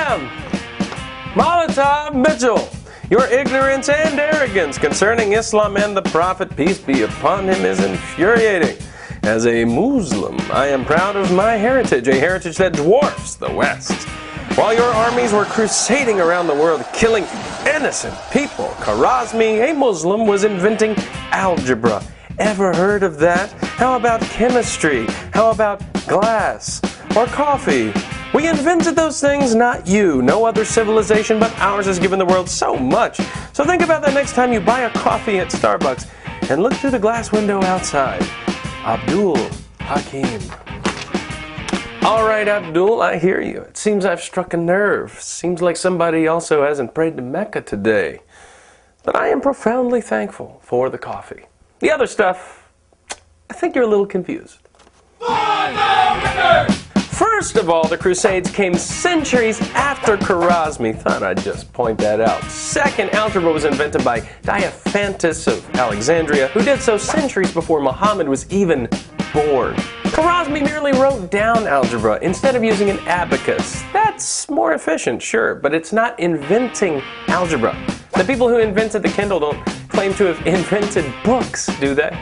am Molotov Mitchell. Your ignorance and arrogance concerning Islam and the Prophet, peace be upon him, is infuriating. As a Muslim, I am proud of my heritage, a heritage that dwarfs the West. While your armies were crusading around the world, killing innocent people, Khwarizmi, a Muslim, was inventing algebra. Ever heard of that? How about chemistry? How about glass? Or coffee? We invented those things, not you. No other civilization but ours has given the world so much. So think about that next time you buy a coffee at Starbucks and look through the glass window outside. Abdul Hakim. All right, Abdul, I hear you. It seems I've struck a nerve. Seems like somebody also hasn't prayed to Mecca today. But I am profoundly thankful for the coffee. The other stuff, I think you're a little confused. First of all, the Crusades came centuries after Khwarizmi. Thought I'd just point that out. Second, algebra was invented by Diophantus of Alexandria, who did so centuries before Muhammad was even born. Khwarizmi merely wrote down algebra instead of using an abacus. That's more efficient, sure, but it's not inventing algebra. The people who invented the Kindle don't claim to have invented books, do they?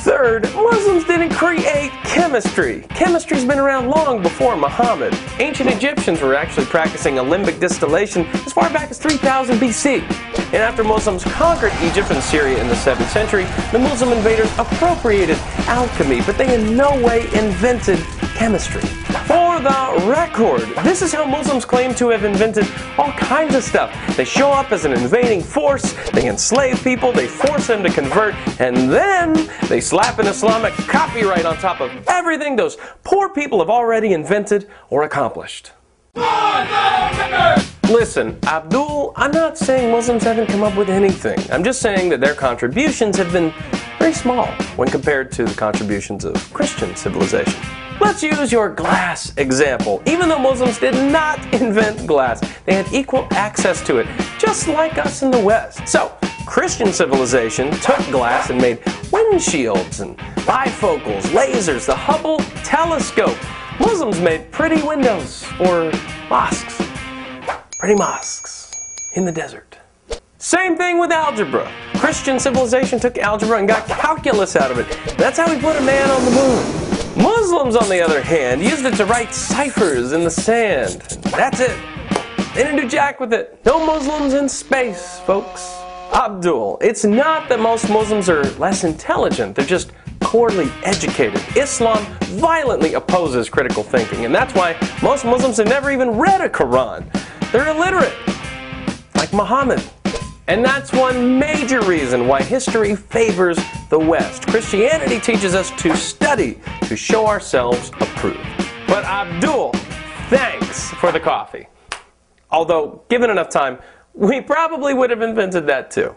Third, Muslims didn't create chemistry. Chemistry's been around long before Muhammad. Ancient Egyptians were actually practicing alembic distillation as far back as 3000 BC. And after Muslims conquered Egypt and Syria in the 7th century, the Muslim invaders appropriated alchemy, but they in no way invented chemistry. For the record, this is how Muslims claim to have invented all kinds of stuff. They show up as an invading force, they enslave people, they force them to convert, and then they slap an Islamic copyright on top of everything those poor people have already invented or accomplished. Listen, Abdul, I'm not saying Muslims haven't come up with anything. I'm just saying that their contributions have been very small when compared to the contributions of Christian civilization. Let's use your glass example. Even though Muslims did not invent glass, they had equal access to it, just like us in the West. So, Christian civilization took glass and made windshields and bifocals, lasers, the Hubble telescope. Muslims made pretty windows for mosques. Pretty mosques in the desert. Same thing with algebra. Christian civilization took algebra and got calculus out of it. That's how we put a man on the moon. Muslims, on the other hand, used it to write ciphers in the sand. That's it. They didn't do jack with it. No Muslims in space, folks. Abdul, it's not that most Muslims are less intelligent. They're just poorly educated. Islam violently opposes critical thinking, and that's why most Muslims have never even read a Quran. They're illiterate, like Muhammad. And that's one major reason why history favors the West. Christianity teaches us to study, to show ourselves approved. But Abdul, thanks for the coffee. Although, given enough time, we probably would have invented that too.